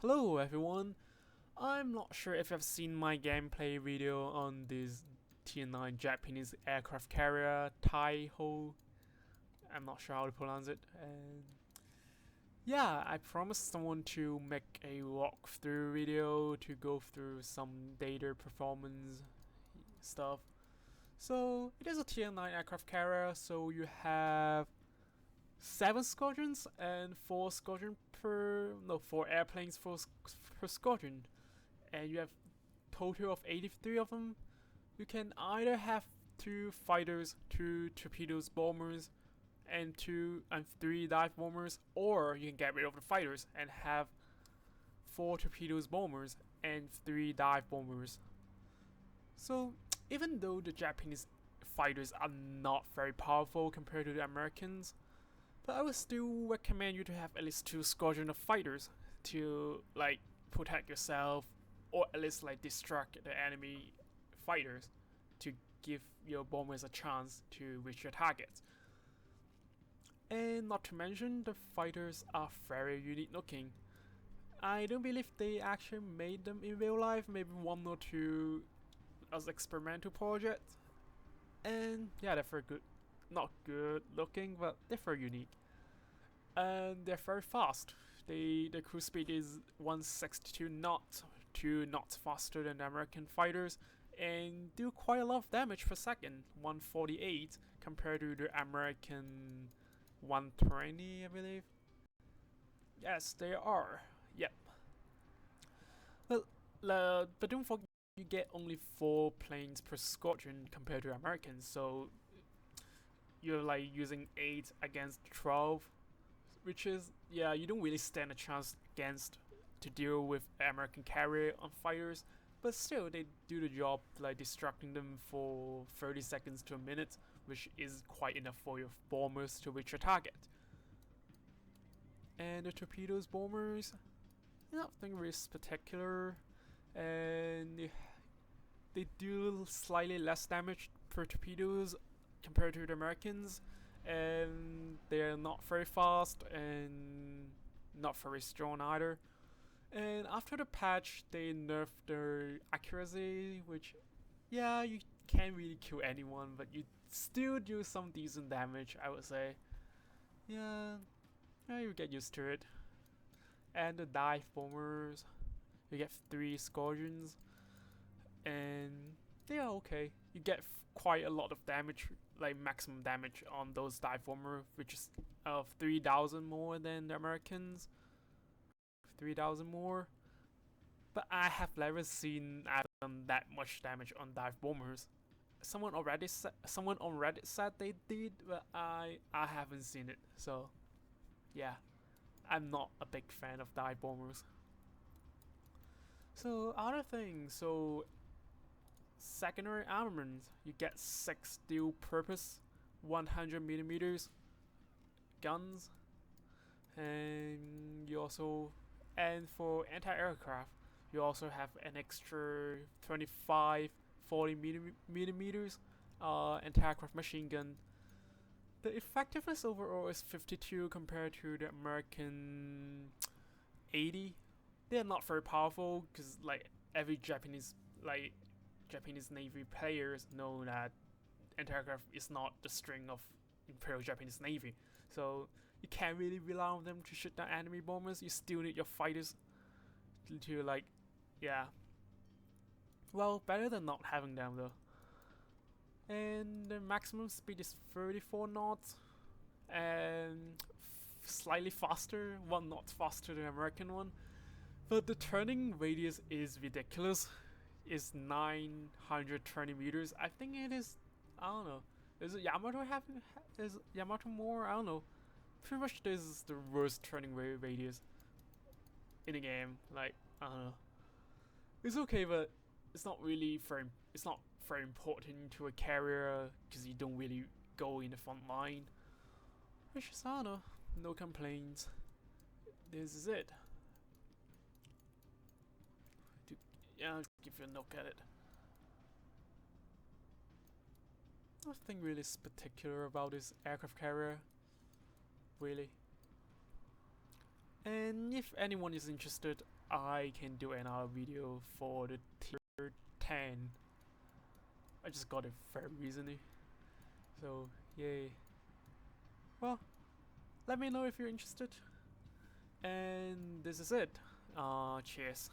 Hello everyone, I'm not sure if you've seen my gameplay video on this Tier 9 Japanese aircraft carrier Taiho. I'm not sure how to pronounce it. And yeah, I promised someone to make a walkthrough video to go through some data performance stuff. So it is a Tier 9 aircraft carrier, so you have 7 squadrons and 4 airplanes per squadron, and you have total of 83 of them. You can either have 2 fighters, 2 torpedoes bombers, and 3 dive bombers, or you can get rid of the fighters and have 4 torpedoes bombers and 3 dive bombers. So even though the Japanese fighters are not very powerful compared to the Americans, but I would still recommend you to have at least 2 squadron of fighters to like protect yourself, or at least like distract the enemy fighters to give your bombers a chance to reach your targets. And not to mention, the fighters are very unique looking. I don't believe they actually made them in real life, maybe 1 or 2 as experimental projects. And yeah, they're very good. Not good looking, but they're very unique. And they're very fast. The cruise speed is 162 knots, 2 knots faster than the American fighters, and do quite a lot of damage per second, 148 compared to the American 120, I believe. Yes, they are. Yep. But don't forget, you get only 4 planes per squadron compared to Americans, so you're like using 8 against 12, which is, yeah, you don't really stand a chance against to deal with American carrier on fighters, but still they do the job, like distracting them for 30 seconds to a minute, which is quite enough for your bombers to reach your target. And the torpedoes bombers, nothing really spectacular, and they do slightly less damage per torpedoes compared to the Americans, and they're not very fast and not very strong either. And after the patch, they nerfed their accuracy, which, yeah, you can't really kill anyone, but you still do some decent damage, I would say. Yeah, you get used to it. And the dive bombers, you get 3 squadrons, and they are okay. You get quite a lot of damage, like maximum damage on those dive bomber, which is 3,000 more than the Americans. 3,000 more. But I have never seen I've done that much damage on dive bombers. Someone on Reddit said they did, but I haven't seen it. So yeah, I'm not a big fan of dive bombers. So other things, so secondary armament, you get 6 dual purpose 100mm guns, and you also, and for anti-aircraft, you also have an extra 25 40mm anti-aircraft machine gun. The effectiveness overall is 52 compared to the American 80. They're not very powerful because like every Japanese Navy players know that anti-aircraft is not the strength of Imperial Japanese Navy, so you can't really rely on them to shoot down enemy bombers. You still need your fighters to like, yeah. Well, better than not having them though. And the maximum speed is 34 knots, and slightly faster, 1 knot faster than the American one. But the turning radius is ridiculous. It's 920 meters. I think it is. I don't know. Is it Yamato having? Is Yamato more? I don't know. Pretty much this is the worst turning radius in the game. Like, I don't know. It's okay, but it's not really very. It's not very important to a carrier because you don't really go in the front line. Which is, I don't know. No complaints. This is it. Yeah, I'll give you a look at it. Nothing really spectacular about this aircraft carrier, really. And if anyone is interested, I can do another video for the tier 10. I just got it very recently. So, yay. Well, let me know if you're interested. And this is it. Cheers.